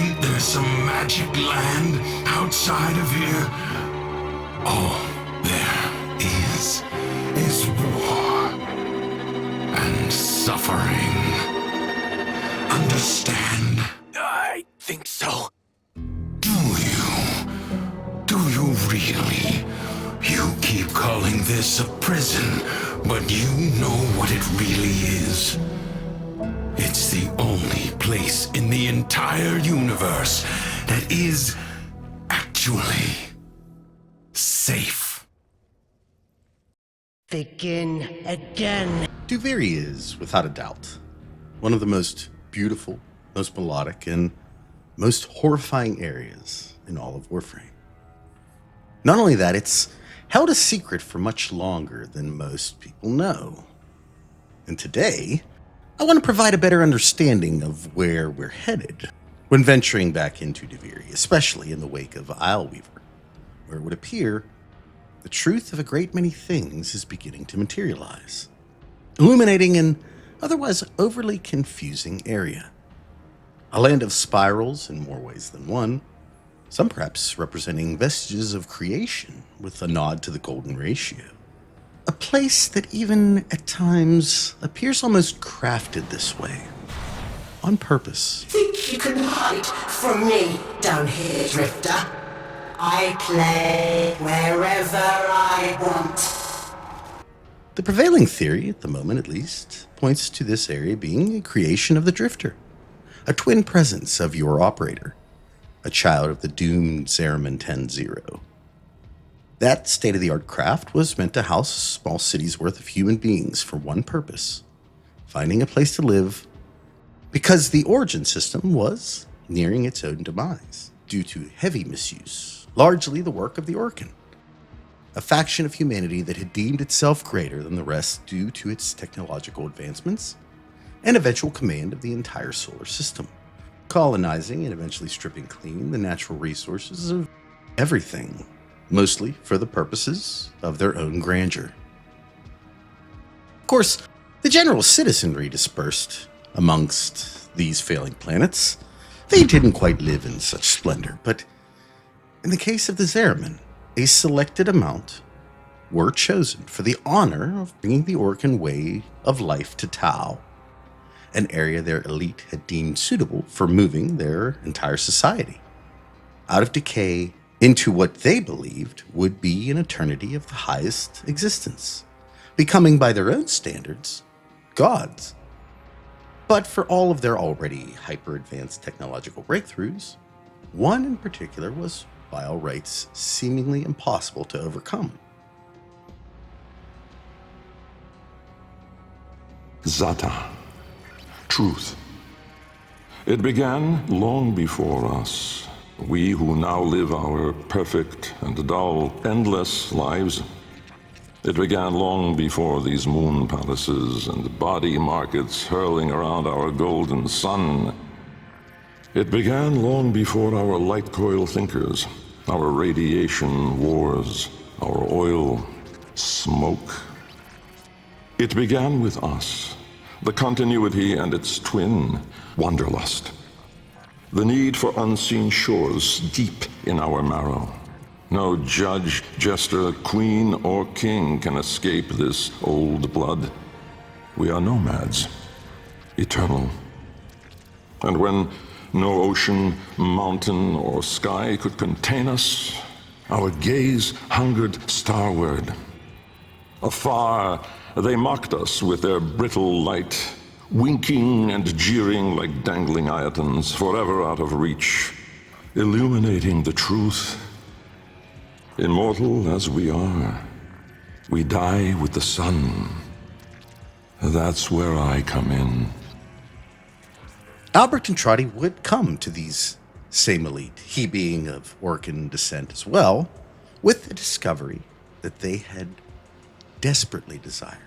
think there's some magic land outside of here? All there is war and suffering. Understand? I think so. Do you really? You keep calling this a prison, but you know what it really is. It's the only place in the entire universe that is actually safe. Begin again. Duviri is, without a doubt, one of the most beautiful, most melodic, and most horrifying areas in all of Warframe. Not only that, it's held a secret for much longer than most people know. And today, I want to provide a better understanding of where we're headed when venturing back into Duviri, especially in the wake of Isleweaver, where it would appear the truth of a great many things is beginning to materialize, illuminating an otherwise overly confusing area. A land of spirals in more ways than one, some perhaps representing vestiges of creation with a nod to the golden ratio. A place that even at times appears almost crafted this way, on purpose. Think you can hide from me down here, Drifter? I play wherever I want. The prevailing theory, at the moment at least, points to this area being a creation of the Drifter, a twin presence of your operator, a child of the doomed Zariman 10-0. That state-of-the-art craft was meant to house a small city's worth of human beings for one purpose: finding a place to live, because the origin system was nearing its own demise due to heavy misuse, largely the work of the Orokin, a faction of humanity that had deemed itself greater than the rest due to its technological advancements and eventual command of the entire solar system, colonizing and eventually stripping clean the natural resources of everything, mostly for the purposes of their own grandeur. Of course, the general citizenry dispersed amongst these failing planets. They didn't quite live in such splendor, but in the case of the Zariman, a selected amount were chosen for the honor of bringing the Orokin way of life to Tau, an area their elite had deemed suitable for moving their entire society out of decay into what they believed would be an eternity of the highest existence, becoming by their own standards, gods. But for all of their already hyper-advanced technological breakthroughs, one in particular was, by all rights, seemingly impossible to overcome. Zata. Truth. It began long before us. We who now live our perfect and dull, endless lives. It began long before these moon palaces and body markets hurling around our golden sun. It began long before our light coil thinkers, our radiation wars, our oil smoke. It began with us, the continuity and its twin, wanderlust. The need for unseen shores deep in our marrow. No judge, jester, queen, or king can escape this old blood. We are nomads, eternal. And when no ocean, mountain, or sky could contain us, our gaze hungered starward. Afar, they mocked us with their brittle light, winking and jeering like dangling iotons, forever out of reach, illuminating the truth. Immortal as we are, we die with the sun. That's where I come in. Albrecht Entrati would come to these same elite, he being of Orokin descent as well, with the discovery that they had desperately desired: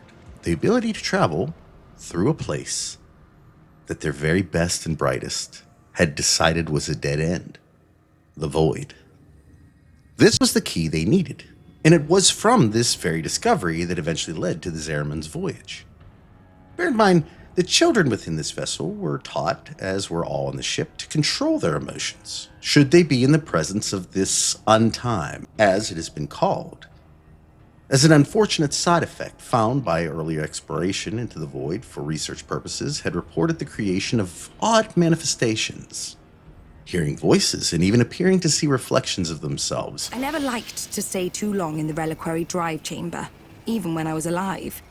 the ability to travel through a place that their very best and brightest had decided was a dead end, the void. This was the key they needed, and it was from this very discovery that eventually led to the Zariman's voyage. Bear in mind, The children within this vessel were taught, as were all on the ship, to control their emotions, should they be in the presence of this untime, as it has been called. As an unfortunate side effect found by earlier exploration into the void for research purposes had reported the creation of odd manifestations, hearing voices and even appearing to see reflections of themselves. I never liked to stay too long in the reliquary drive chamber, even when I was alive.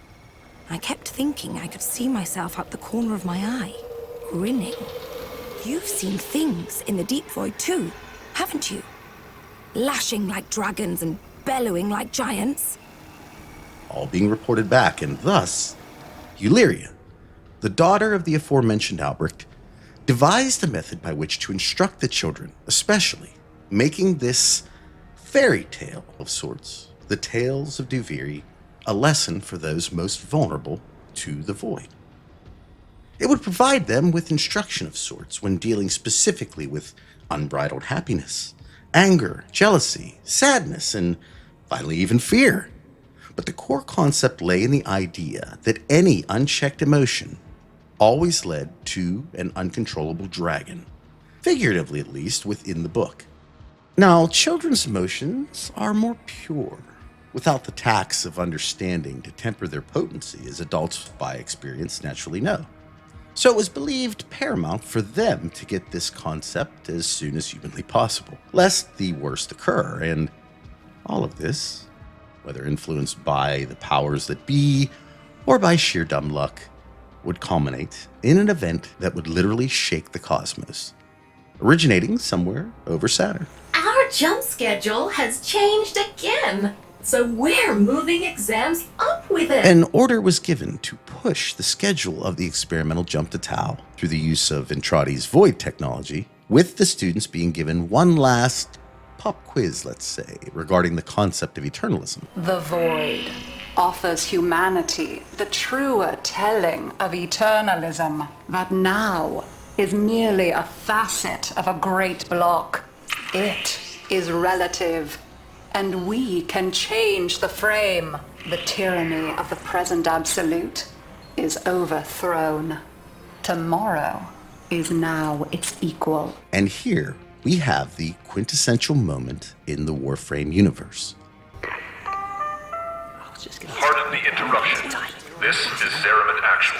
I kept thinking I could see myself out the corner of my eye, grinning. You've seen things in the deep void too, haven't you? Lashing like dragons and bellowing like giants. All being reported back, and thus, Euleria, the daughter of the aforementioned Albrecht, devised a method by which to instruct the children, especially, making this fairy tale of sorts, the tales of Duviri, a lesson for those most vulnerable to the void. It would provide them with instruction of sorts when dealing specifically with unbridled happiness, anger, jealousy, sadness, and finally even fear. But the core concept lay in the idea that any unchecked emotion always led to an uncontrollable dragon, figuratively at least within the book. Now, children's emotions are more pure, without the tax of understanding to temper their potency, as adults by experience naturally know. So it was believed paramount for them to get this concept as soon as humanly possible, lest the worst occur, and all of this, whether influenced by the powers that be or by sheer dumb luck, would culminate in an event that would literally shake the cosmos, originating somewhere over Saturn. Our jump schedule has changed again, so we're moving exams up with it. An order was given to push the schedule of the experimental jump to Tau through the use of Entrati's void technology, with the students being given one last pop quiz, let's say, regarding the concept of eternalism. The void offers humanity the truer telling of eternalism that now is merely a facet of a great block. It is relative, and we can change the frame. The tyranny of the present absolute is overthrown. Tomorrow is now its equal. And here we have the quintessential moment in the Warframe universe. Pardon the interruption. This is Zariman Actual.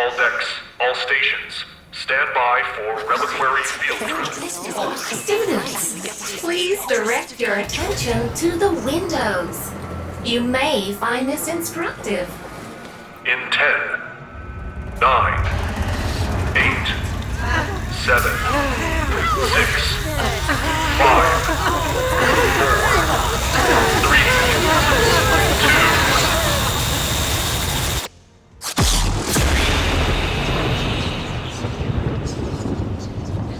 All decks, all stations, stand by for reliquary field trip. Students, please direct your attention to the windows. You may find this instructive. In 10, 9, 8, 7, 6, 5, 4, 3, 2.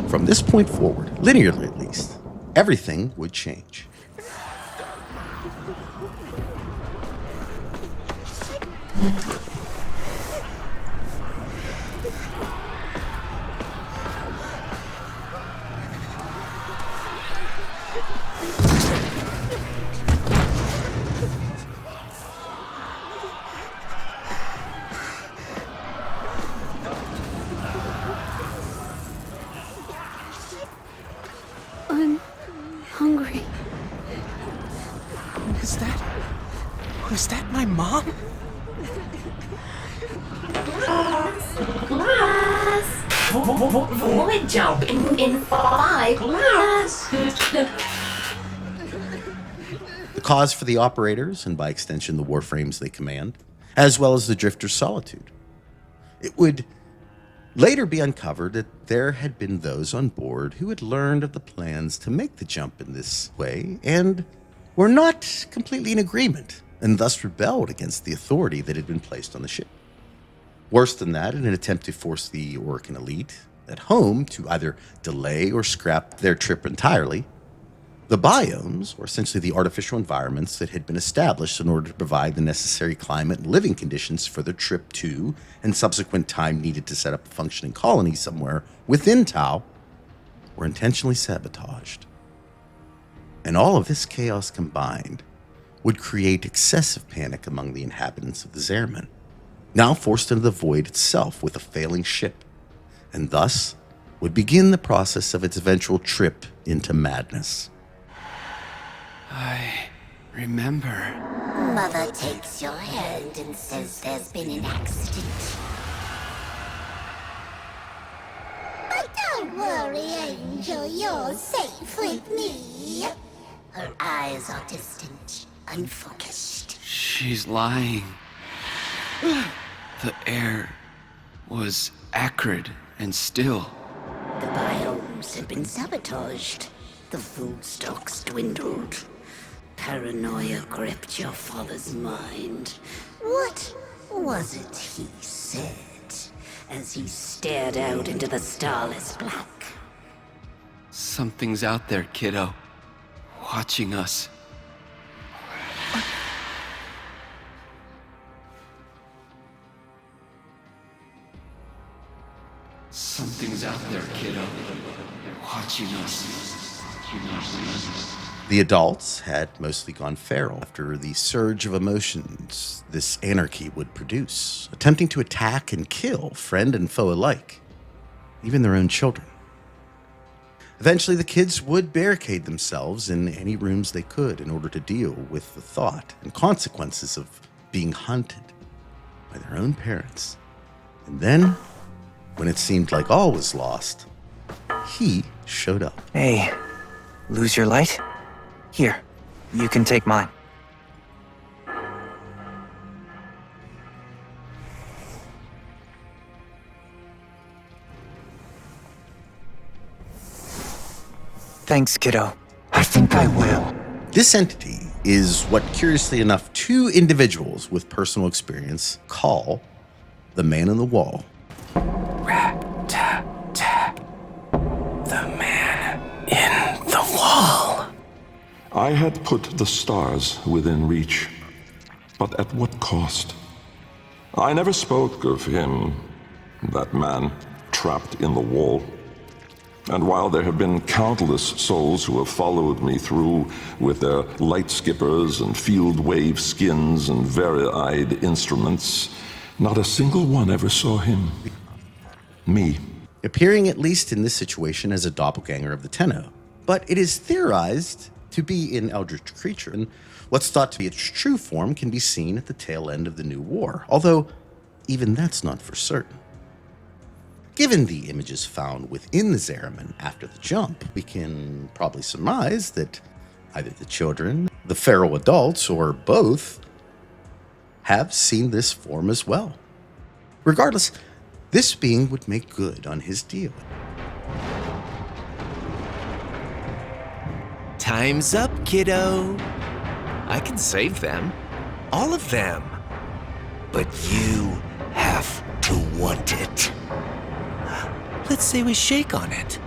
From this point forward, linearly at least, everything would change. I'm hungry. Was that my mom? Glass! Void jump in 5 glass! The cause for the operators, and by extension the warframes they command, as well as the Drifter's solitude. It would later be uncovered that there had been those on board who had learned of the plans to make the jump in this way and were not completely in agreement, and thus rebelled against the authority that had been placed on the ship. Worse than that, in an attempt to force the Orokin elite at home to either delay or scrap their trip entirely, the biomes, or essentially the artificial environments that had been established in order to provide the necessary climate and living conditions for their trip to, and subsequent time needed to set up a functioning colony somewhere within Tau, were intentionally sabotaged. And all of this chaos combined would create excessive panic among the inhabitants of the Zariman, now forced into the void itself with a failing ship, and thus would begin the process of its eventual trip into madness. I remember. Mother takes your hand and says there's been an accident. But don't worry, Angel, you're safe with me. Her eyes are distant, unfocused. She's lying. The air was acrid and still. The biomes have been sabotaged. The food stocks dwindled. Paranoia gripped your father's mind. What was it he said as he stared out into the starless black? Something's out there, kiddo. Watching us. Something's out there, kiddo. Watching us. The adults had mostly gone feral after the surge of emotions this anarchy would produce, attempting to attack and kill friend and foe alike, even their own children. Eventually, the kids would barricade themselves in any rooms they could in order to deal with the thought and consequences of being hunted by their own parents. And then, when it seemed like all was lost, he showed up. Hey, lose your light? Here, you can take mine. Thanks, kiddo. I think I will. This entity is what, curiously enough, two individuals with personal experience call the Man in the Wall. Rat-tat-tat. The man in the wall. I had put the stars within reach, but at what cost? I never spoke of him, that man trapped in the wall. And while there have been countless souls who have followed me through with their light skippers and field wave skins and very-eyed instruments, not a single one ever saw him. Me. Appearing at least in this situation as a doppelganger of the Tenno. But it is theorized to be an eldritch creature, and what's thought to be its true form can be seen at the tail end of the New War, although even that's not for certain. Given the images found within the Zariman after the jump, we can probably surmise that either the children, the feral adults, or both have seen this form as well. Regardless, this being would make good on his deal. Time's up, kiddo. I can save them. All of them. But you have to want it. Let's say we shake on it.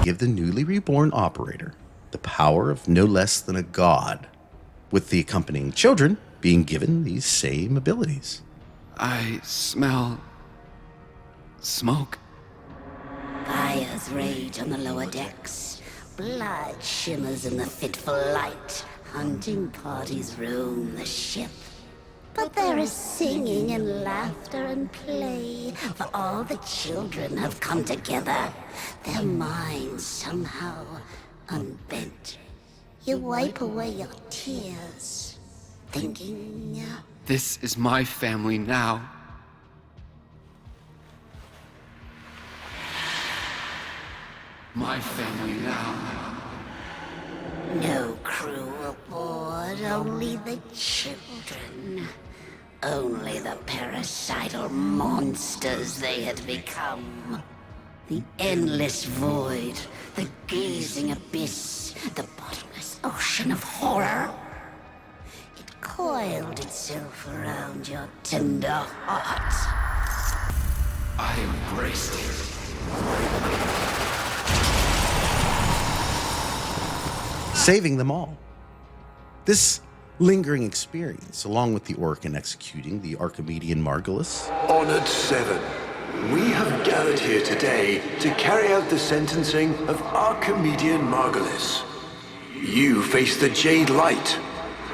Give the newly reborn operator the power of no less than a god, with the accompanying children being given these same abilities. I smell smoke. Fires rage on the lower decks. Blood shimmers in the fitful light. Hunting parties roam the ship. But there is singing and laughter and play, for all the children have come together, their minds somehow unbent. You wipe away your tears, thinking... This is my family now. My family now. No crew aboard, only the children. Only the parasital monsters they had become. The endless void, the gazing abyss, the bottomless ocean of horror. It coiled itself around your tender heart. I embraced it. saving them all. This lingering experience, along with the Orokin executing the Archimedean Margulis, Honored Seven, we have gathered here today to carry out the sentencing of Archimedean Margulis. You face the Jade Light.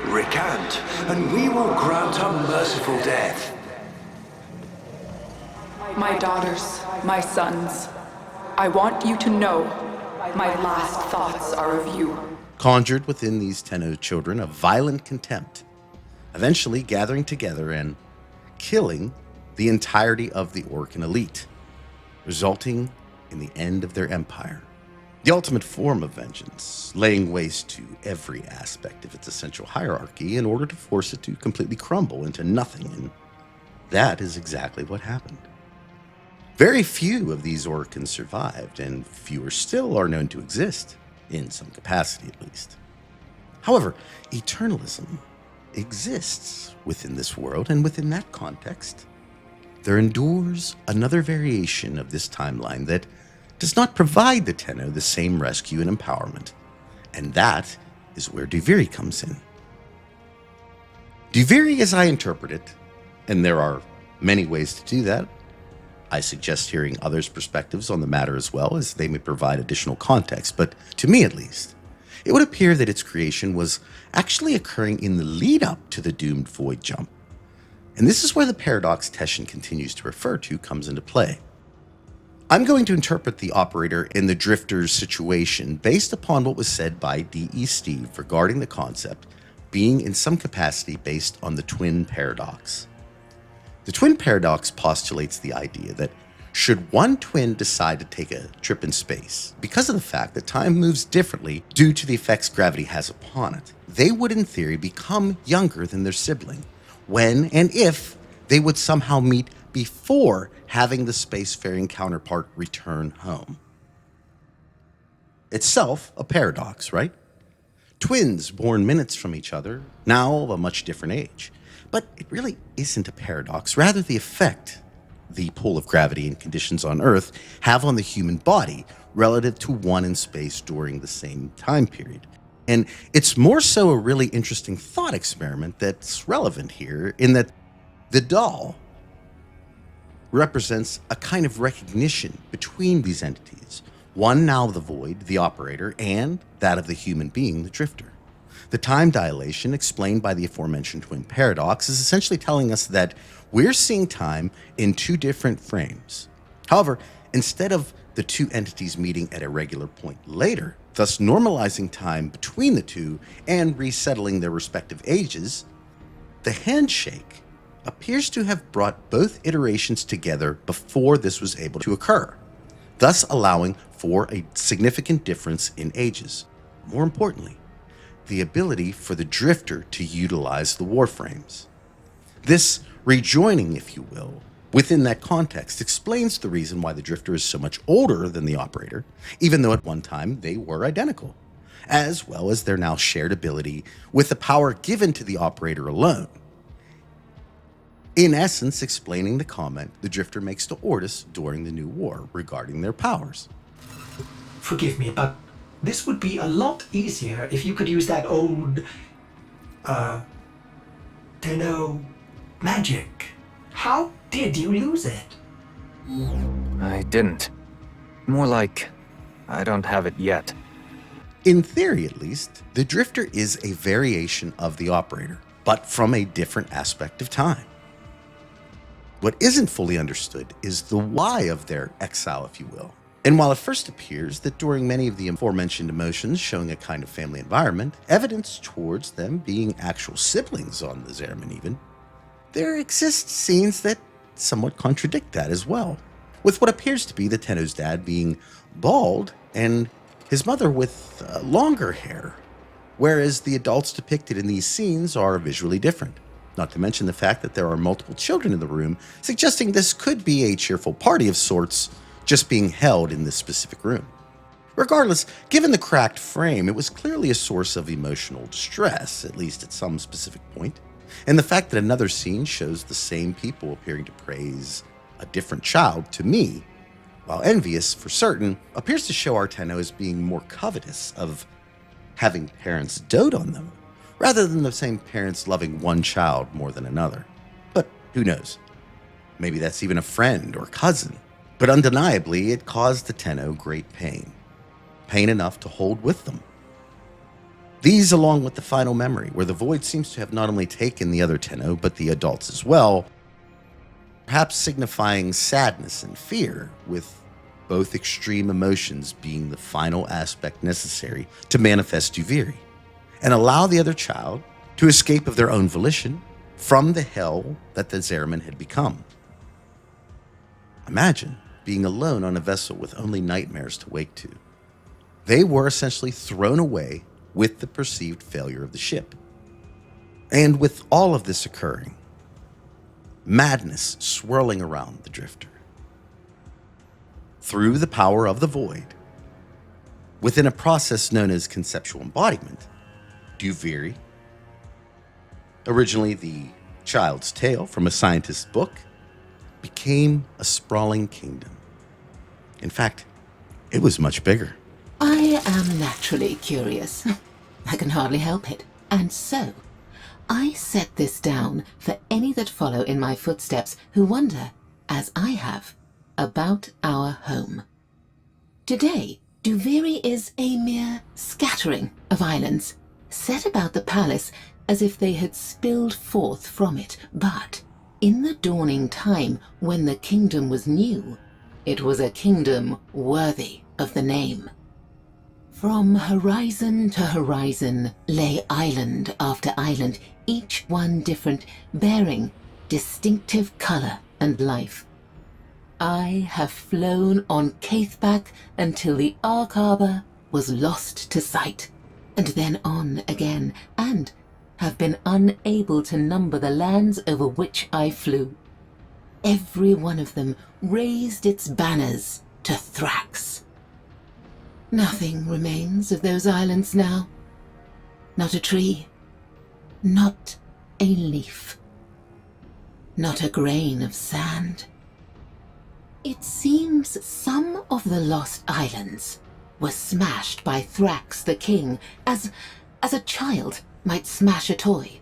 Recant, and we will grant a merciful death. My daughters, my sons, I want you to know my last thoughts are of you. Conjured within these Tenno children a violent contempt, eventually gathering together and killing the entirety of the Orokin elite, resulting in the end of their empire. The ultimate form of vengeance, laying waste to every aspect of its essential hierarchy in order to force it to completely crumble into nothing, and that is exactly what happened. Very few of these Orokins survived, and fewer still are known to exist, in some capacity at least. However, eternalism exists within this world, and within that context, there endures another variation of this timeline that does not provide the Tenno the same rescue and empowerment, and that is where Duviri comes in. Duviri, as I interpret it, and there are many ways to do that, I suggest hearing others' perspectives on the matter as well, as they may provide additional context, but to me at least, it would appear that its creation was actually occurring in the lead-up to the doomed void jump. And this is where the paradox Teshin continues to refer to comes into play. I'm going to interpret the operator in the Drifter's situation based upon what was said by D.E. Steve regarding the concept being in some capacity based on the twin paradox. The twin paradox postulates the idea that should one twin decide to take a trip in space, because of the fact that time moves differently due to the effects gravity has upon it, they would in theory become younger than their sibling, when and if they would somehow meet before having the spacefaring counterpart return home. Itself a paradox, right? Twins born minutes from each other, now of a much different age. But it really isn't a paradox, rather the effect the pull of gravity and conditions on Earth have on the human body relative to one in space during the same time period. And it's more so a really interesting thought experiment that's relevant here, in that the doll represents a kind of recognition between these entities, one now the void, the operator, and that of the human being, the drifter. The time dilation explained by the aforementioned twin paradox is essentially telling us that we're seeing time in two different frames. However, instead of the two entities meeting at a regular point later, thus normalizing time between the two and resettling their respective ages, the handshake appears to have brought both iterations together before this was able to occur, thus allowing for a significant difference in ages. More importantly, the ability for the drifter to utilize the warframes. This rejoining, if you will, within that context explains the reason why the drifter is so much older than the operator, even though at one time they were identical, as well as their now shared ability with the power given to the operator alone. In essence, explaining the comment the drifter makes to Ortis during the New War regarding their powers. Forgive me, but this would be a lot easier if you could use that old, Tenno magic. How did you lose it? I didn't. More like, I don't have it yet. In theory, at least, the drifter is a variation of the operator, but from a different aspect of time. What isn't fully understood is the why of their exile, if you will. And while it first appears that during many of the aforementioned emotions showing a kind of family environment, evidence towards them being actual siblings on the Zariman even, there exist scenes that somewhat contradict that as well, with what appears to be the Tenno's dad being bald and his mother with longer hair, whereas the adults depicted in these scenes are visually different. Not to mention the fact that there are multiple children in the room, suggesting this could be a cheerful party of sorts just being held in this specific room. Regardless, given the cracked frame, it was clearly a source of emotional distress, at least at some specific point. And the fact that another scene shows the same people appearing to praise a different child, to me, while envious for certain, appears to show our Tenno as being more covetous of having parents dote on them, rather than the same parents loving one child more than another. But who knows? Maybe that's even a friend or cousin. But undeniably, it caused the Tenno great pain. Pain enough to hold with them. These, along with the final memory, where the void seems to have not only taken the other Tenno, but the adults as well, perhaps signifying sadness and fear, with both extreme emotions being the final aspect necessary to manifest Duviri, and allow the other child to escape of their own volition from the hell that the Zariman had become. Imagine being alone on a vessel with only nightmares to wake to. They were essentially thrown away with the perceived failure of the ship. And with all of this occurring, madness swirling around the drifter. Through the power of the void, within a process known as conceptual embodiment, Duviri, originally the child's tale from a scientist's book, became a sprawling kingdom. In fact, it was much bigger. I am naturally curious. I can hardly help it. And so, I set this down for any that follow in my footsteps who wonder, as I have, about our home. Today, Duviri is a mere scattering of islands, set about the palace as if they had spilled forth from it. But in the dawning time when the kingdom was new, it was a kingdom worthy of the name. From horizon to horizon lay island after island, each one different, bearing distinctive color and life. I have flown on Caithback until the Ark Harbor was lost to sight, and then on again, and have been unable to number the lands over which I flew. Every one of them raised its banners to Thrax. Nothing remains of those islands now. Not a tree, not a leaf, not a grain of sand. It seems some of the lost islands were smashed by Thrax the king, as a child might smash a toy.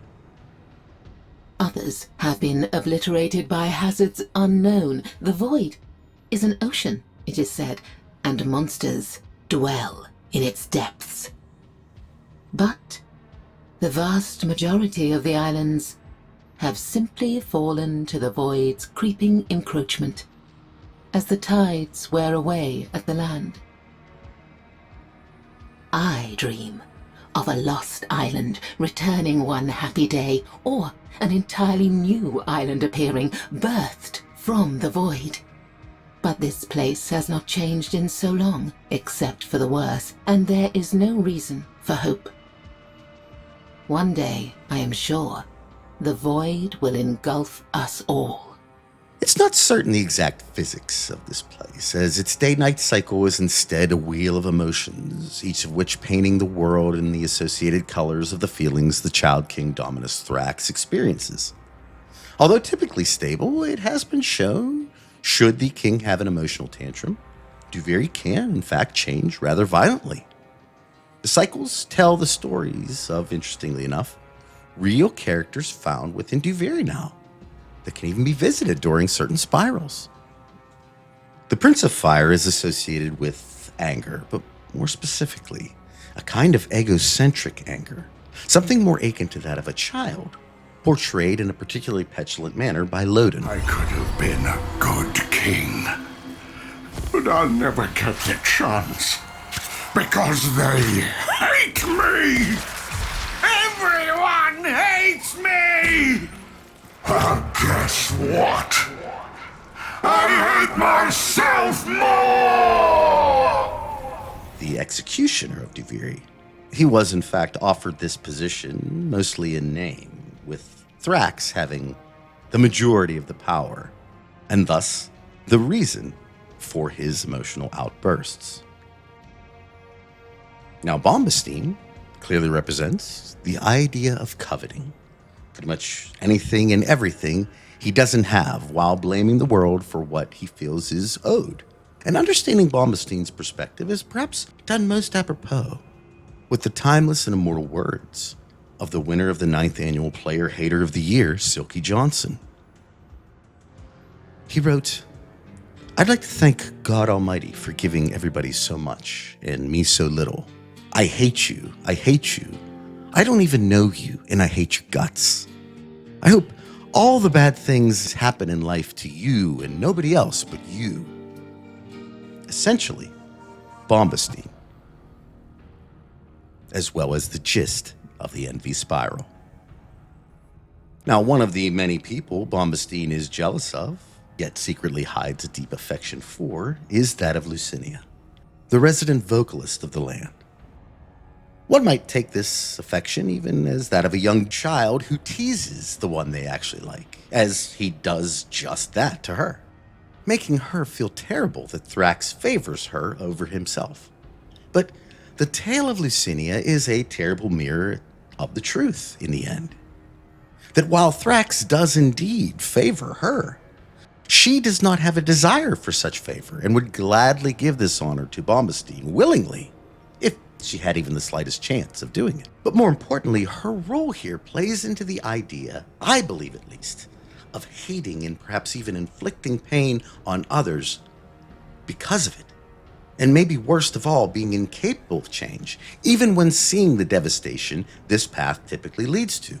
Others have been obliterated by hazards unknown. The void is an ocean, it is said, and monsters dwell in its depths. But the vast majority of the islands have simply fallen to the void's creeping encroachment as the tides wear away at the land. I dream of a lost island returning one happy day, or an entirely new island appearing, birthed from the void. But this place has not changed in so long, except for the worse, and there is no reason for hope. One day, I am sure, the void will engulf us all. It's not certain the exact physics of this place, as its day-night cycle is instead a wheel of emotions, each of which painting the world in the associated colors of the feelings the Child King Dominus Thrax experiences. Although typically stable, it has been shown, should the king have an emotional tantrum, Duviri can, in fact, change rather violently. The cycles tell the stories of, interestingly enough, real characters found within Duviri now, that can even be visited during certain spirals. The Prince of Fire is associated with anger, but more specifically, a kind of egocentric anger, something more akin to that of a child, portrayed in a particularly petulant manner by Loden. I could have been a good king, but I'll never get the chance, because they hate me! Everyone hates me! Guess what? I hate myself more! The executioner of Duviri. He was, in fact, offered this position, mostly in name, with Thrax having the majority of the power, and thus the reason for his emotional outbursts. Now, Bombastine clearly represents the idea of coveting. Pretty much anything and everything he doesn't have, while blaming the world for what he feels is owed. And understanding Bombastine's perspective is perhaps done most apropos. with the timeless and immortal words of the winner of the 9th annual Player Hater of the Year, Silky Johnson. He wrote, "I'd like to thank God Almighty for giving everybody so much and me so little. I hate you. I hate you. I don't even know you, and I hate your guts. I hope all the bad things happen in life to you and nobody else but you." Essentially, Bombastine, as well as the gist of the envy spiral. Now, one of the many people Bombastine is jealous of, yet secretly hides a deep affection for, is that of Lucinia, the resident vocalist of the land. One might take this affection even as that of a young child who teases the one they actually like, as he does just that to her, making her feel terrible that Thrax favors her over himself. But the tale of Lucinia is a terrible mirror of the truth in the end. That while Thrax does indeed favor her, she does not have a desire for such favor and would gladly give this honor to Bombastine willingly, if she had even the slightest chance of doing it. But more importantly, her role here plays into the idea, I believe at least, of hating and perhaps even inflicting pain on others because of it. And maybe worst of all, being incapable of change, even when seeing the devastation this path typically leads to.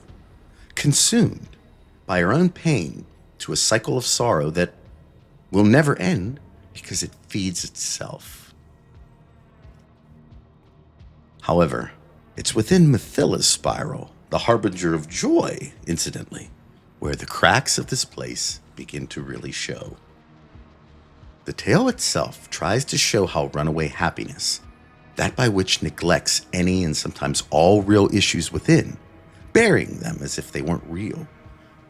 Consumed by her own pain to a cycle of sorrow that will never end because it feeds itself. However, it's within Methilla's spiral, the harbinger of joy, incidentally, where the cracks of this place begin to really show. The tale itself tries to show how runaway happiness, that by which neglects any and sometimes all real issues within, burying them as if they weren't real,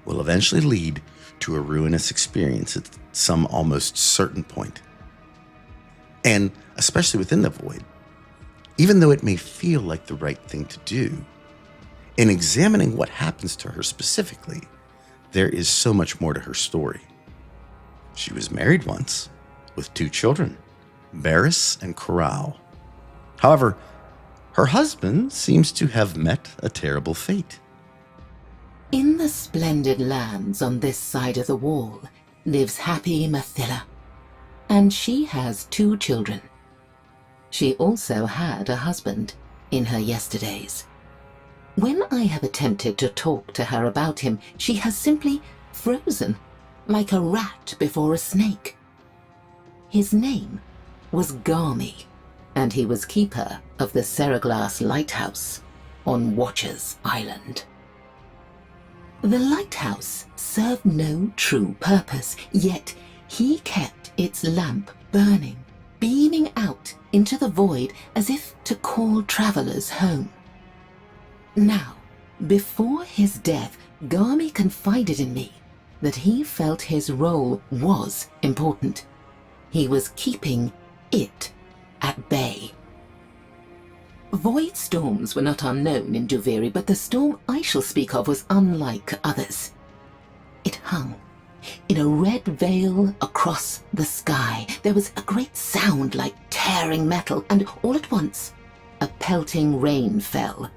will eventually lead to a ruinous experience at some almost certain point. And especially within the void, even though it may feel like the right thing to do, in examining what happens to her specifically, there is so much more to her story. She was married once, with 2 children, Barris and Corral. However, her husband seems to have met a terrible fate. In the splendid lands on this side of the wall lives happy Methilla, and she has 2 children. She also had a husband in her yesterdays. When I have attempted to talk to her about him, she has simply frozen, like a rat before a snake. His name was Garmy, and he was keeper of the Seraglass Lighthouse on Watcher's Island. The lighthouse served no true purpose, yet he kept its lamp burning, beaming out into the void as if to call travelers home. Now, before his death, Garmy confided in me that he felt his role was important. He was keeping it at bay. Void storms were not unknown in Duviri, but the storm I shall speak of was unlike others. It hung in a red veil across the sky. There was a great sound like tearing metal, and all at once, a pelting rain fell.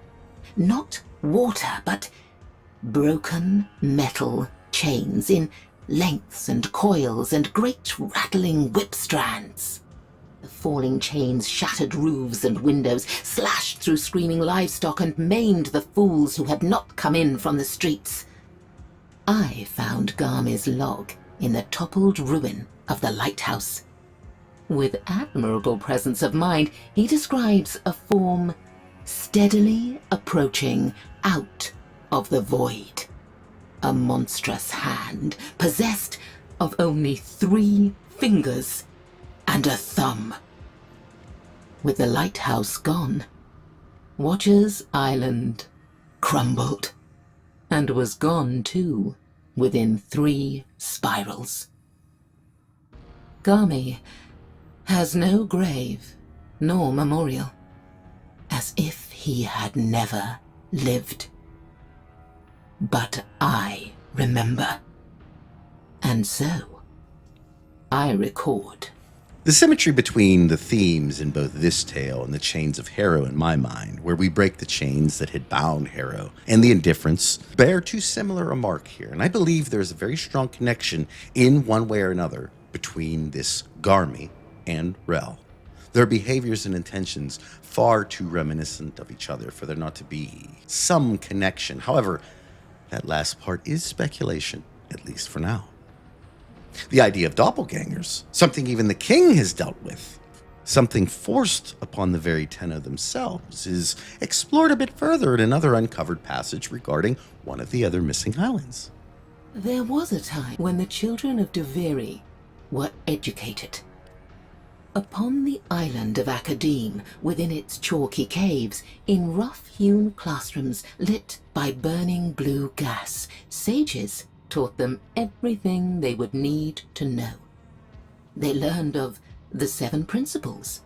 Not water, but broken metal chains in lengths and coils and great rattling whip strands. The falling chains shattered roofs and windows, slashed through screaming livestock, and maimed the fools who had not come in from the streets. I found Garmy's log in the toppled ruin of the lighthouse. With admirable presence of mind, he describes a form steadily approaching out of the void. A monstrous hand, possessed of only 3 fingers and a thumb. With the lighthouse gone, Watcher's Island crumbled, and was gone too, within 3 spirals. Garmy has no grave nor memorial, as if he had never lived. But I remember, and so I record. The symmetry between the themes in both this tale and the chains of Harrow in my mind, where we break the chains that had bound Harrow, and the indifference, bear too similar a mark here, and I believe there's a very strong connection in one way or another between this Garmy and Rel. Their behaviors and intentions far too reminiscent of each other for there not to be some connection. However, that last part is speculation, at least for now. The idea of doppelgangers, something even the king has dealt with, something forced upon the very Tenno themselves, is explored a bit further in another uncovered passage regarding one of the other missing islands. There was a time when the children of Duviri were educated. Upon the island of Academe, within its chalky caves, in rough-hewn classrooms lit by burning blue gas, sages taught them everything they would need to know. They learned of the 7 principles,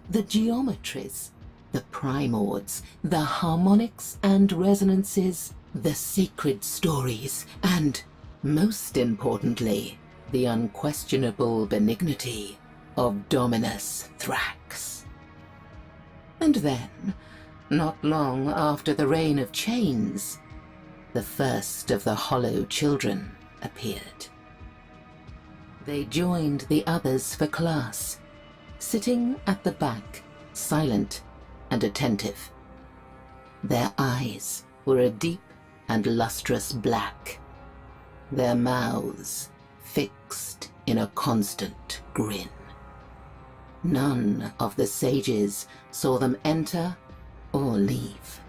the geometries, the primords, the harmonics and resonances, the sacred stories, and, most importantly, the unquestionable benignity of Dominus Thrax. And then, not long after the reign of chains, the first of the Hollow Children appeared. They joined the others for class, sitting at the back, silent and attentive. Their eyes were a deep and lustrous black, their mouths fixed in a constant grin. None of the sages saw them enter or leave.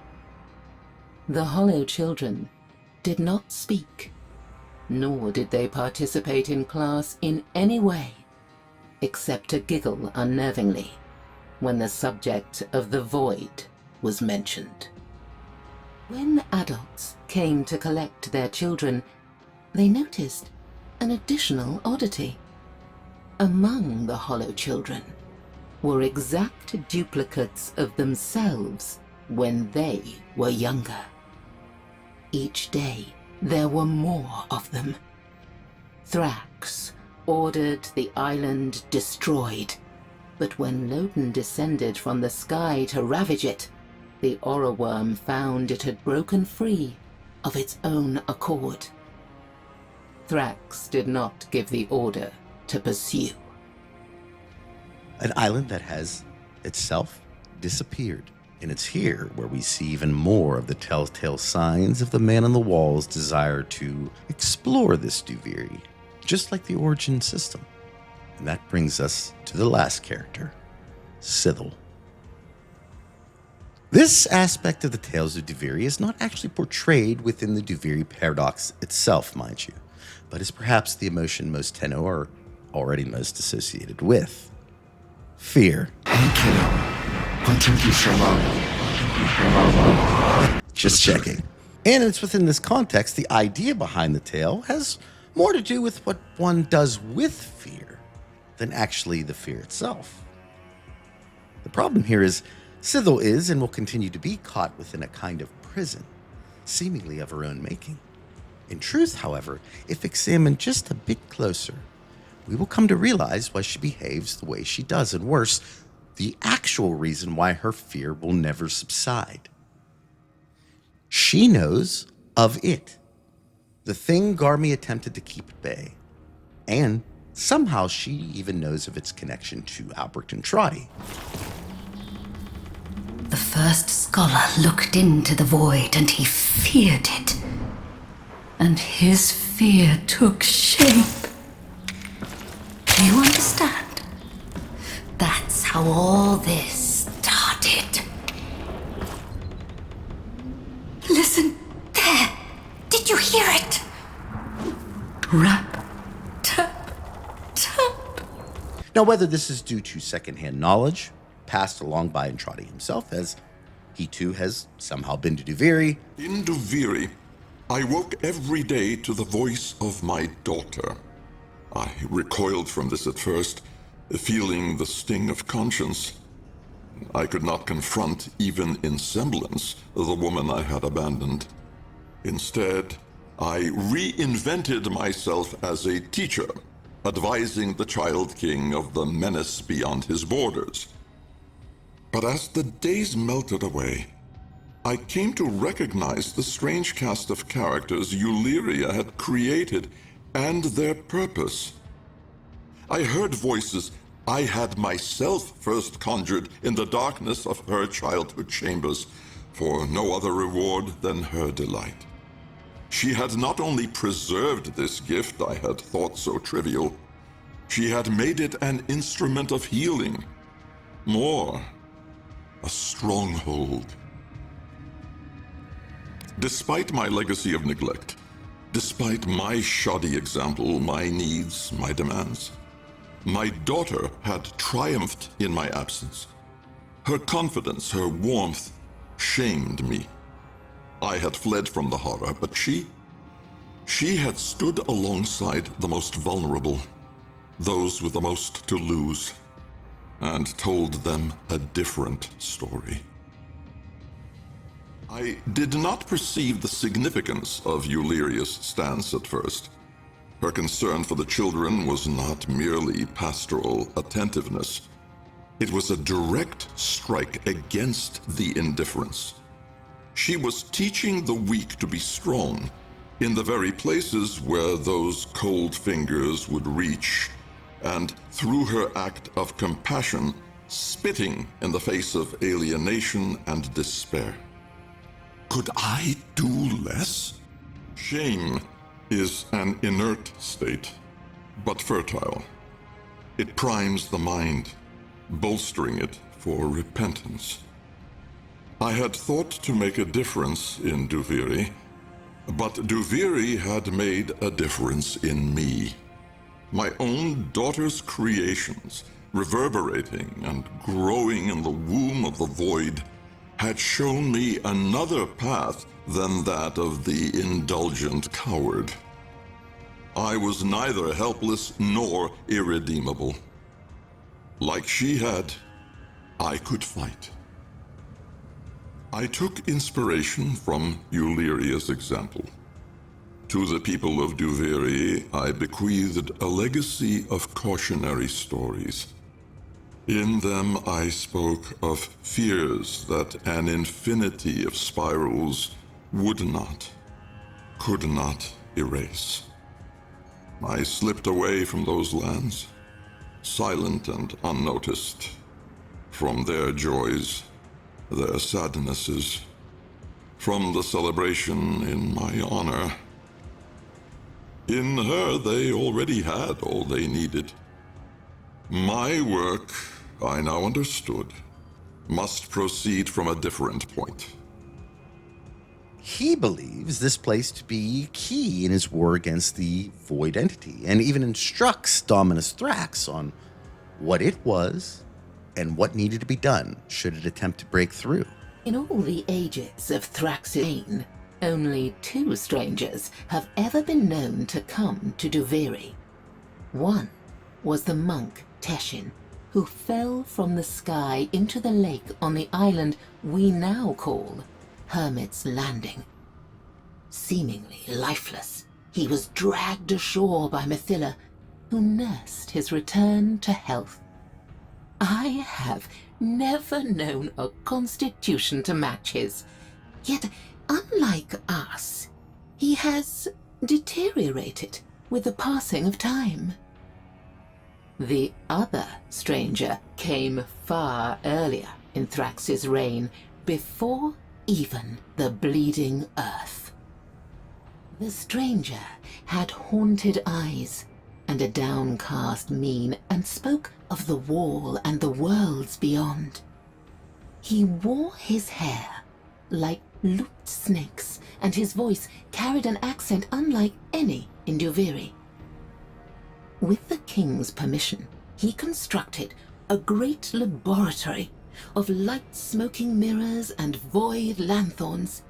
The Hollow Children did not speak, nor did they participate in class in any way, except to giggle unnervingly when the subject of the void was mentioned. When adults came to collect their children, they noticed an additional oddity. Among the Hollow Children were exact duplicates of themselves when they were younger. Each day, there were more of them. Thrax ordered the island destroyed, but when Loden descended from the sky to ravage it, the Oroworm found it had broken free of its own accord. Thrax did not give the order to pursue. An island that has itself disappeared. And it's here where we see even more of the telltale signs of the man on the wall's desire to explore this Duviri, just like the origin system. And that brings us to the last character, Scythel. This aspect of the Tales of Duviri is not actually portrayed within the Duviri paradox itself, mind you, but is perhaps the emotion most Tenno are already most associated with. Fear. Hey, kiddo. What took you so long? Just checking. And it's within this context, the idea behind the tale has more to do with what one does with fear than actually the fear itself. The problem here is Scythel is and will continue to be caught within a kind of prison, seemingly of her own making. In truth, however, if examined just a bit closer, we will come to realize why she behaves the way she does, and worse, the actual reason why her fear will never subside. She knows of it, the thing Garmy attempted to keep at bay, and somehow she even knows of its connection to Albrecht Entrati. The first scholar looked into the void and he feared it. And his fear took shape. Do you understand? That's how all this started. Listen, there! Did you hear it? Rap, tap, tap. Now, whether this is due to secondhand knowledge passed along by Entrati himself, as he too has somehow been to Duviri. In Duviri, I woke every day to the voice of my daughter. I recoiled from this at first, feeling the sting of conscience. I could not confront, even in semblance, the woman I had abandoned. Instead, I reinvented myself as a teacher, advising the Child King of the menace beyond his borders. But as the days melted away, I came to recognize the strange cast of characters Euleria had created and their purpose. I heard voices I had myself first conjured in the darkness of her childhood chambers, for no other reward than her delight. She had not only preserved this gift I had thought so trivial, she had made it an instrument of healing. More, a stronghold. Despite my legacy of neglect, despite my shoddy example, my needs, my demands, my daughter had triumphed in my absence. Her confidence, her warmth, shamed me. I had fled from the horror, but she had stood alongside the most vulnerable, those with the most to lose, and told them a different story. I did not perceive the significance of Euleria's stance at first. Her concern for the children was not merely pastoral attentiveness. It was a direct strike against the indifference. She was teaching the weak to be strong in the very places where those cold fingers would reach, and through her act of compassion, spitting in the face of alienation and despair. Could I do less? Shame is an inert state, but fertile. It primes the mind, bolstering it for repentance. I had thought to make a difference in Duviri, but Duviri had made a difference in me. My own daughter's creations, reverberating and growing in the womb of the void, had shown me another path than that of the indulgent coward. I was neither helpless nor irredeemable. Like she had, I could fight. I took inspiration from Euleria's example. To the people of Duviri, I bequeathed a legacy of cautionary stories. In them I spoke of fears that an infinity of spirals would not, could not erase. I slipped away from those lands, silent and unnoticed, from their joys, their sadnesses, from the celebration in my honor. In her they already had all they needed. My work, I now understood, must proceed from a different point. He believes this place to be key in his war against the void entity, and even instructs Dominus Thrax on what it was and what needed to be done should it attempt to break through. In all the ages of Thrax's reign, only 2 strangers have ever been known to come to Duviri. One was the monk Teshin, who fell from the sky into the lake on the island we now call Hermit's Landing. Seemingly lifeless, he was dragged ashore by Mithila, who nursed his return to health. I have never known a constitution to match his, yet unlike us, he has deteriorated with the passing of time. The other stranger came far earlier in Thrax's reign, before even the bleeding earth. The stranger had haunted eyes and a downcast mien, and spoke of the wall and the worlds beyond. He wore his hair like looped snakes, and his voice carried an accent unlike any in Duviri. With the king's permission, he constructed a great laboratory of light-smoking mirrors and void lanthorns,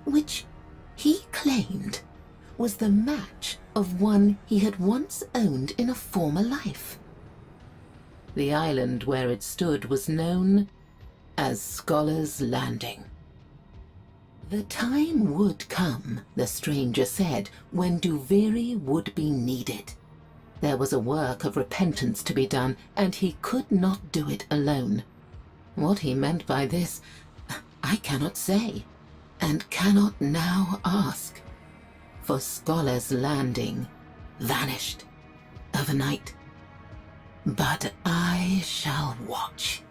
which he claimed was the match of one he had once owned in a former life. The island where it stood was known as Scholar's Landing. The time would come, the stranger said, when Duviri would be needed. There was a work of repentance to be done, and he could not do it alone. What he meant by this, I cannot say, and cannot now ask. For Scholar's Landing vanished overnight. But I shall watch,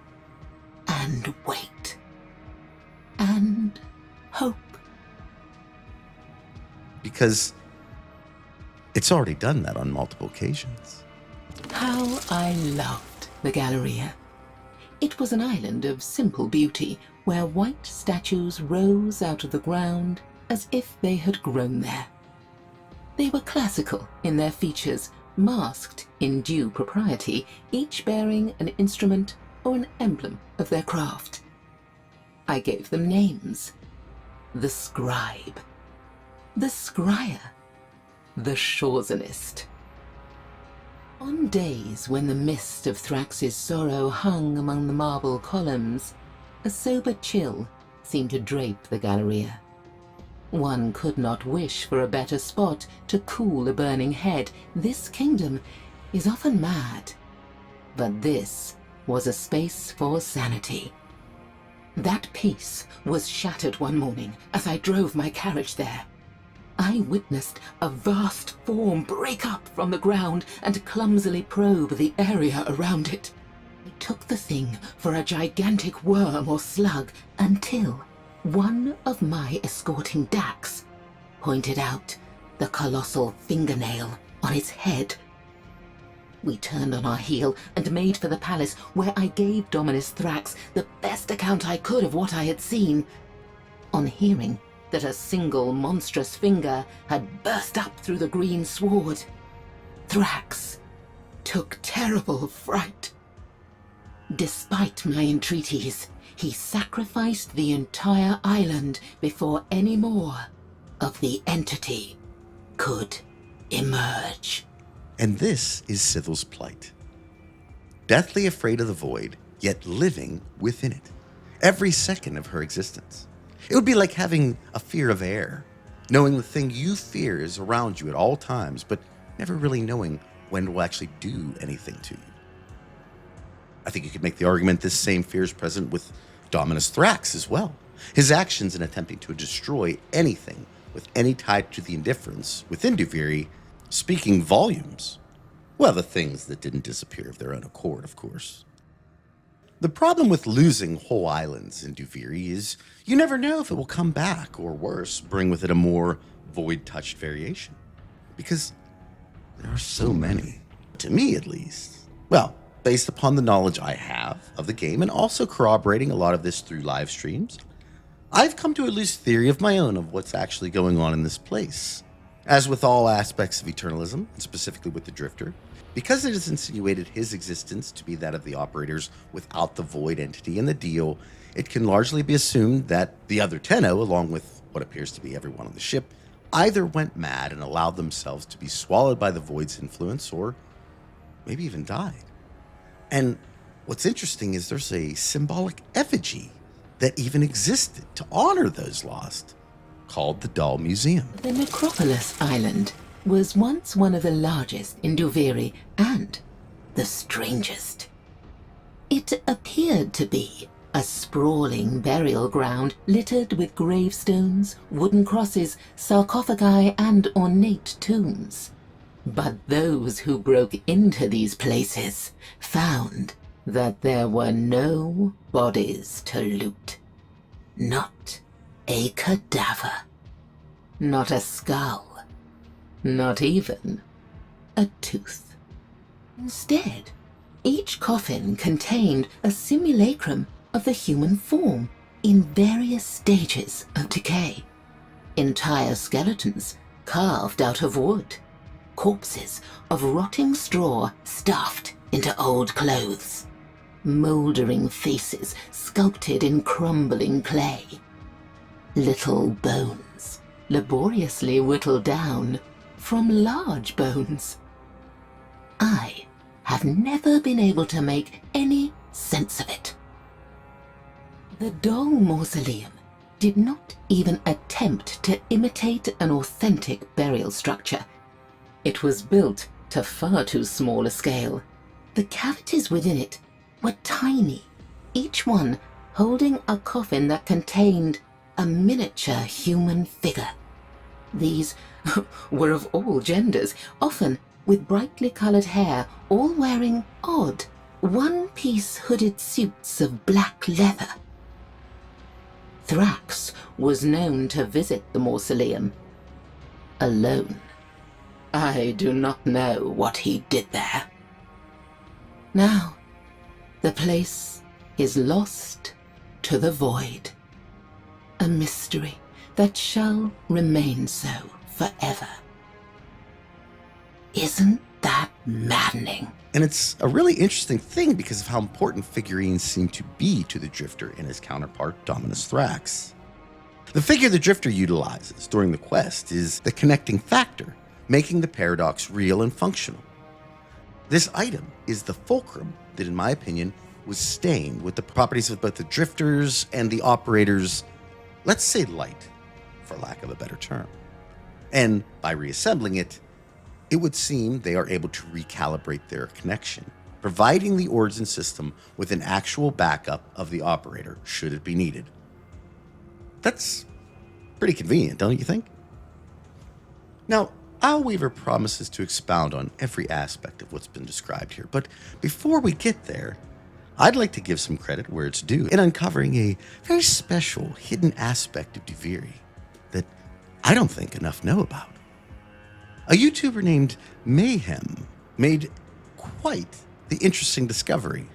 and wait, and hope. Because it's already done that on multiple occasions. How I loved the Galleria. It was an island of simple beauty, where white statues rose out of the ground as if they had grown there. They were classical in their features, masked in due propriety, each bearing an instrument or an emblem of their craft. I gave them names. The Scribe, the Scryer, the Shawsonist. On days when the mist of Thrax's sorrow hung among the marble columns, a sober chill seemed to drape the Galleria. One could not wish for a better spot to cool a burning head. This kingdom is often mad, but this was a space for sanity. That peace was shattered one morning as I drove my carriage there. I witnessed a vast form break up from the ground and clumsily probe the area around it. I took the thing for a gigantic worm or slug until one of my escorting Dax pointed out the colossal fingernail on its head. We turned on our heel and made for the palace, where I gave Dominus Thrax the best account I could of what I had seen. On hearing that a single monstrous finger had burst up through the green sward, Thrax took terrible fright. Despite my entreaties, he sacrificed the entire island before any more of the entity could emerge. And this is Sythel's plight. Deathly afraid of the void, yet living within it, every second of her existence. It would be like having a fear of air, knowing the thing you fear is around you at all times, but never really knowing when it will actually do anything to you. I think you could make the argument this same fear is present with Dominus Thrax as well. His actions in attempting to destroy anything with any tie to the indifference within Duviri, speaking volumes. Well, the things that didn't disappear of their own accord, of course. The problem with losing whole islands in Duviri is you never know if it will come back, or worse, bring with it a more void-touched variation. Because there are so many, to me at least. Well, based upon the knowledge I have of the game, and also corroborating a lot of this through live streams, I've come to a loose theory of my own of what's actually going on in this place. As with all aspects of eternalism, and specifically with the Drifter, because it has insinuated his existence to be that of the operators without the void entity in the deal, it can largely be assumed that the other Tenno, along with what appears to be everyone on the ship, either went mad and allowed themselves to be swallowed by the void's influence, or maybe even died. And what's interesting is there's a symbolic effigy that even existed to honor those lost, called the Doll Museum. The Necropolis Island was once one of the largest in Duviri and the strangest. It appeared to be a sprawling burial ground littered with gravestones, wooden crosses, sarcophagi, and ornate tombs. But those who broke into these places found that there were no bodies to loot. Not a cadaver. Not a skull. Not even a tooth. Instead, each coffin contained a simulacrum of the human form in various stages of decay. Entire skeletons carved out of wood. Corpses of rotting straw stuffed into old clothes. Mouldering faces sculpted in crumbling clay. Little bones laboriously whittled down from large bones. I have never been able to make any sense of it. The Doll Mausoleum did not even attempt to imitate an authentic burial structure. It was built to far too small a scale. The cavities within it were tiny, each one holding a coffin that contained a miniature human figure. These were of all genders, often with brightly coloured hair, all wearing odd, one-piece hooded suits of black leather. Thrax was known to visit the mausoleum alone. I do not know what he did there. Now, the place is lost to the void. A mystery that shall remain so forever. Isn't that maddening? And it's a really interesting thing because of how important figurines seem to be to the Drifter and his counterpart, Dominus Thrax. The figure the Drifter utilizes during the quest is the connecting factor, making the paradox real and functional. This item is the fulcrum that, in my opinion, was stained with the properties of both the Drifters and the Operator's, let's say, light, for lack of a better term. And by reassembling it, it would seem they are able to recalibrate their connection, providing the Origin system with an actual backup of the Operator should it be needed. That's pretty convenient, don't you think? Now, Isleweaver promises to expound on every aspect of what's been described here, but before we get there, I'd like to give some credit where it's due in uncovering a very special hidden aspect of Duviri that I don't think enough know about. A YouTuber named Mayhem made quite the interesting discovery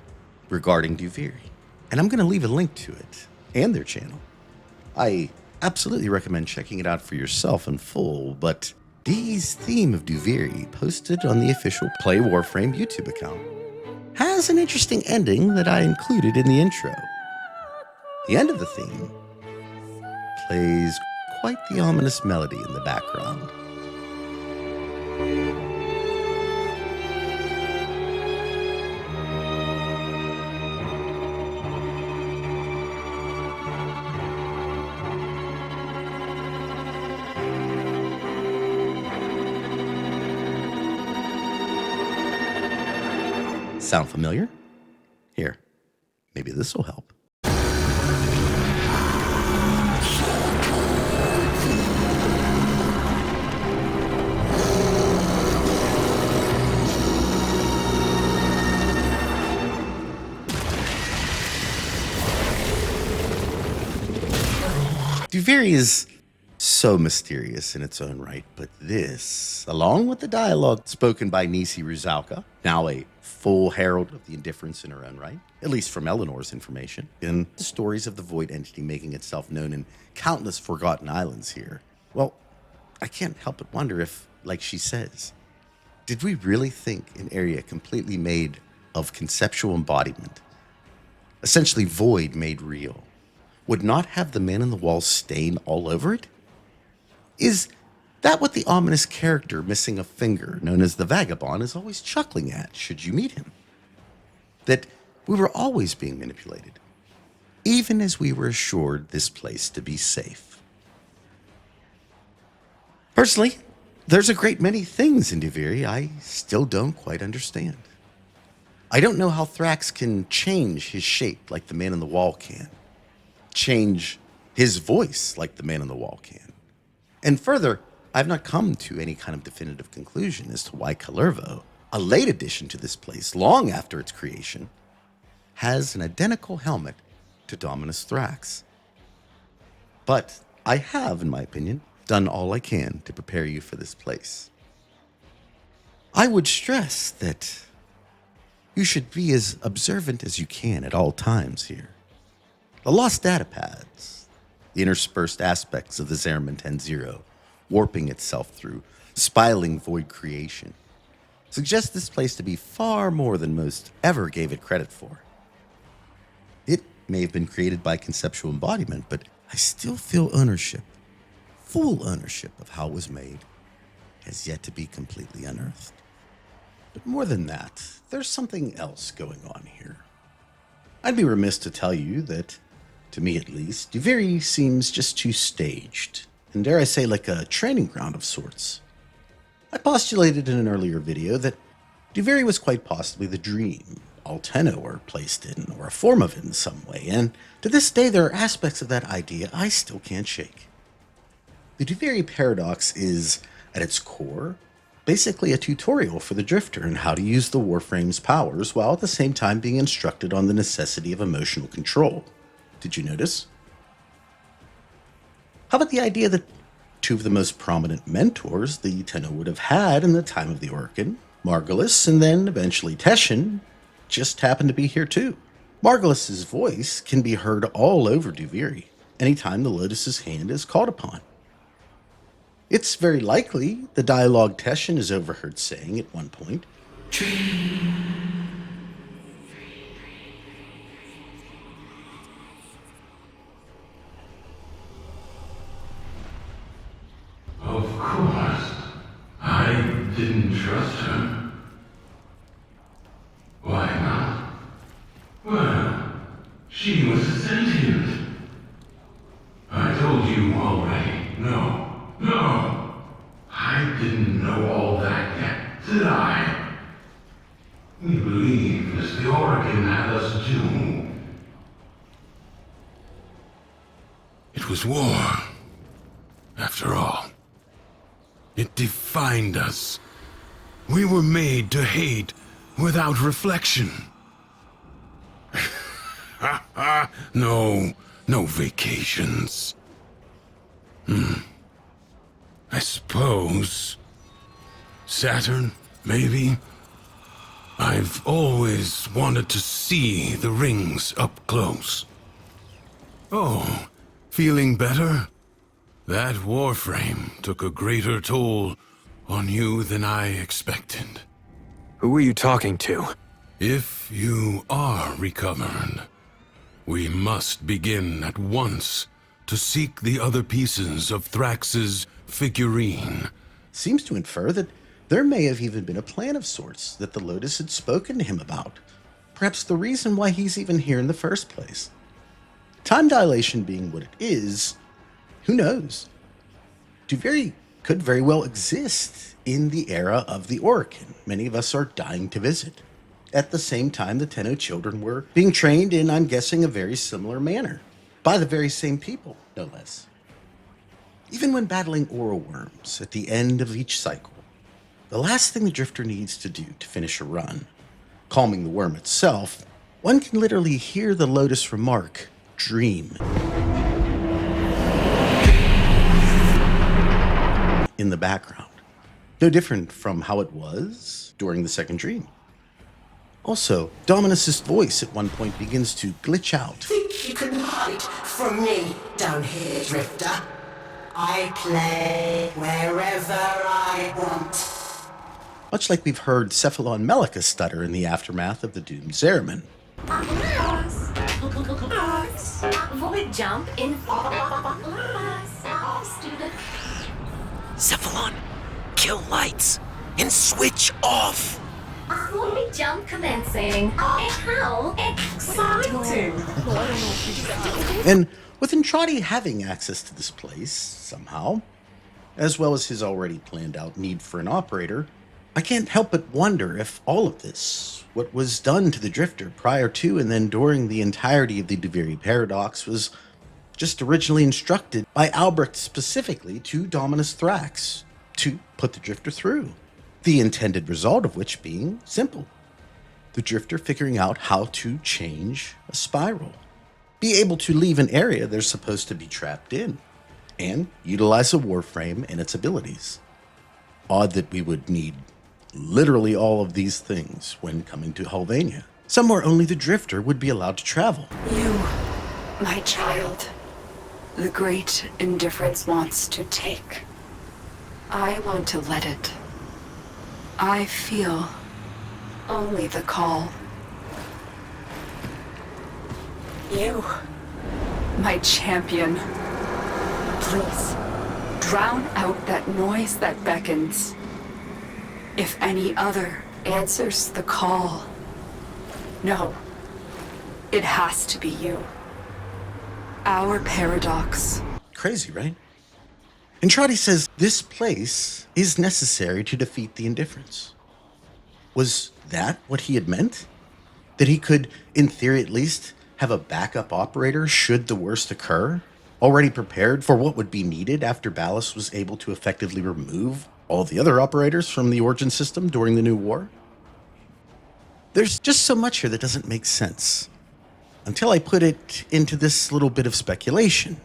regarding Duviri, and I'm going to leave a link to it and their channel. I absolutely recommend checking it out for yourself in full, but Dee's theme of Duviri, posted on the official Play Warframe YouTube account, has an interesting ending that I included in the intro. The end of the theme plays quite the ominous melody in the background. Sound familiar? Here, maybe this will help. Duviri is so mysterious in its own right, but this, along with the dialogue spoken by Nisi Ruzauka, now a full herald of the indifference in her own right, at least from Eleanor's information, and the stories of the void entity making itself known in countless forgotten islands here, well, I can't help but wonder if, like she says, did we really think an area completely made of conceptual embodiment, essentially void made real, would not have the man in the wall stain all over it? Is that what the ominous character missing a finger, known as the Vagabond, is always chuckling at should you meet him? That we were always being manipulated, even as we were assured this place to be safe. Personally, there's a great many things in Duviri I still don't quite understand. I don't know how Thrax can change his shape like the man in the wall can, change his voice like the man in the wall can. And further, I've not come to any kind of definitive conclusion as to why Kalervo, a late addition to this place long after its creation, has an identical helmet to Dominus Thrax. But I have, in my opinion, done all I can to prepare you for this place. I would stress that you should be as observant as you can at all times here. The lost data pads, the interspersed aspects of the Zariman 10-0, warping itself through spiraling void creation, suggest this place to be far more than most ever gave it credit for. It may have been created by conceptual embodiment, but I still feel ownership, full ownership of how it was made, has yet to be completely unearthed. But more than that, there's something else going on here. I'd be remiss to tell you that, to me at least, Duviri seems just too staged, and dare I say like a training ground of sorts. I postulated in an earlier video that Duviri was quite possibly the dream all Tenno were placed in, or a form of it in some way, and to this day there are aspects of that idea I still can't shake. The Duviri paradox is, at its core, basically a tutorial for the Drifter in how to use the Warframe's powers while at the same time being instructed on the necessity of emotional control. Did you notice? How about the idea that two of the most prominent mentors the Tenno would have had in the time of the Orokin, Margulis and then eventually Teshin, just happened to be here too. Margulis' voice can be heard all over Duviri anytime the Lotus's hand is called upon. It's very likely the dialogue Teshin is overheard saying at one point, Of course. I didn't trust her. Why not? Well, she was sentient. I told you already. No. I didn't know all that yet, did I? We believed as the Orokin had us do. It was war, after all. It defined us. We were made to hate without reflection. No vacations. I suppose. Saturn, maybe? I've always wanted to see the rings up close. Oh, feeling better? That Warframe took a greater toll on you than I expected. Who were you talking to? If you are recovered, we must begin at once to seek the other pieces of Thrax's figurine. Seems to infer that there may have even been a plan of sorts that the Lotus had spoken to him about. Perhaps the reason why he's even here in the first place. Time dilation being what it is, who knows? Duviri could very well exist in the era of the Orokin many of us are dying to visit. At the same time, the Tenno children were being trained in, I'm guessing, a very similar manner. By the very same people, no less. Even when battling Oro worms at the end of each cycle, the last thing the Drifter needs to do to finish a run, calming the worm itself, one can literally hear the Lotus remark, "Dream," in the background. No different from how it was during the second dream. Also, Dominus's voice at one point begins to glitch out. Think you can hide from me down here, Drifter? I play wherever I want. Much like we've heard Cephalon Melika stutter in the aftermath of the doomed Zariman. Void jump in student. Cephalon, kill lights and switch off. Void jump commencing. How exciting! And with Entrati having access to this place, somehow, as well as his already planned out need for an operator, I can't help but wonder if all of this, what was done to the Drifter prior to and then during the entirety of the Duviri paradox, was just originally instructed by Albrecht specifically to Dominus Thrax to put the Drifter through. The intended result of which being simple. The Drifter figuring out how to change a spiral. Be able to leave an area they're supposed to be trapped in. And utilize a Warframe and its abilities. Odd that we would need literally all of these things when coming to Helvania. Somewhere only the Drifter would be allowed to travel. You, my child, the great indifference wants to take. I want to let it. I feel only the call. You, my champion, please drown out that noise that beckons. If any other answers the call, no, it has to be you. Our paradox. Crazy, right? Entrati says this place is necessary to defeat the indifference. Was that what he had meant? That he could, in theory at least, have a backup operator should the worst occur? Already prepared for what would be needed after Ballast was able to effectively remove all the other operators from the Origin system during the New War? There's just so much here that doesn't make sense. Until I put it into this little bit of speculation.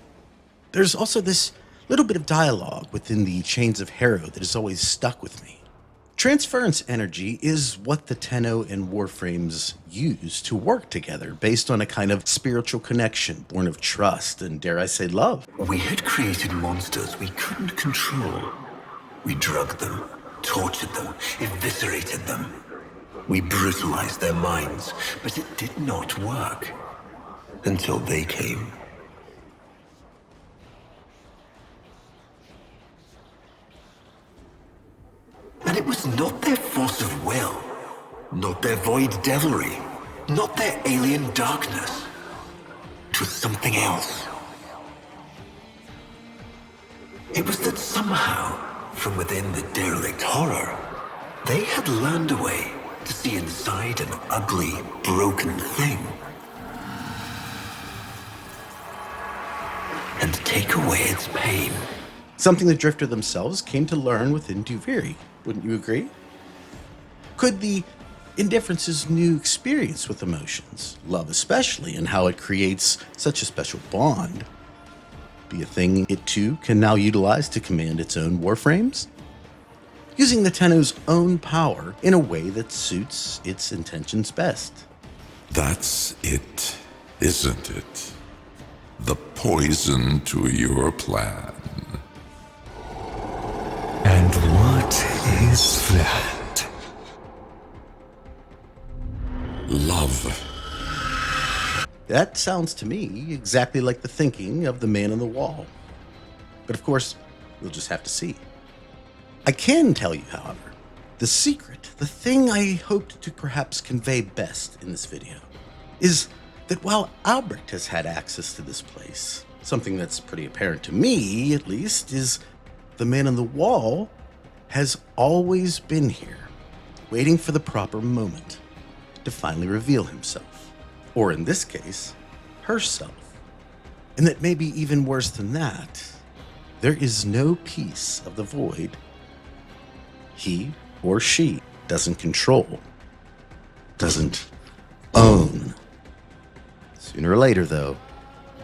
There's also this little bit of dialogue within the Chains of Harrow that has always stuck with me. Transference energy is what the Tenno and Warframes use to work together based on a kind of spiritual connection born of trust and, dare I say, love. We had created monsters we couldn't control. We drugged them, tortured them, eviscerated them. We brutalized their minds, but it did not work. Until they came. And it was not their force of will, not their void devilry, not their alien darkness. It was something else. It was that somehow, from within the derelict horror, they had learned a way to see inside an ugly, broken thing. And take away its pain. Something the Drifter themselves came to learn within Duviri, wouldn't you agree? Could the Indifference's new experience with emotions, love especially, and how it creates such a special bond, be a thing it too can now utilize to command its own warframes? Using the Tenno's own power in a way that suits its intentions best. That's it, isn't it? The poison to your plan. And what is that? Love. That sounds to me exactly like the thinking of the man on the wall. But of course, we'll just have to see. I can tell you, however, the secret, the thing I hoped to perhaps convey best in this video, is that while Albrecht has had access to this place, something that's pretty apparent to me, at least, is the man on the wall has always been here, waiting for the proper moment to finally reveal himself. Or in this case, herself. And that maybe even worse than that, there is no piece of the void he or she doesn't control, doesn't own. Sooner or later, though,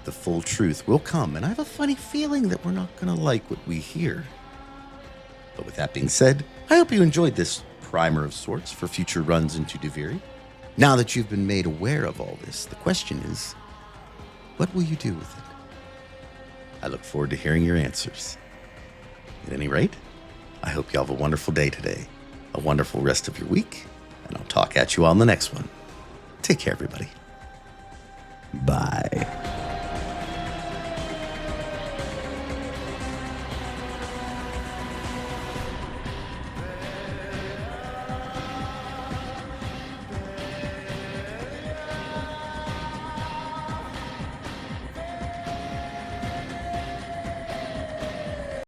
the full truth will come, and I have a funny feeling that we're not going to like what we hear. But with that being said, I hope you enjoyed this primer of sorts for future runs into Duviri. Now that you've been made aware of all this, the question is, what will you do with it? I look forward to hearing your answers. At any rate, I hope you have a wonderful day today, a wonderful rest of your week, and I'll talk at you on the next one. Take care, everybody. Bye.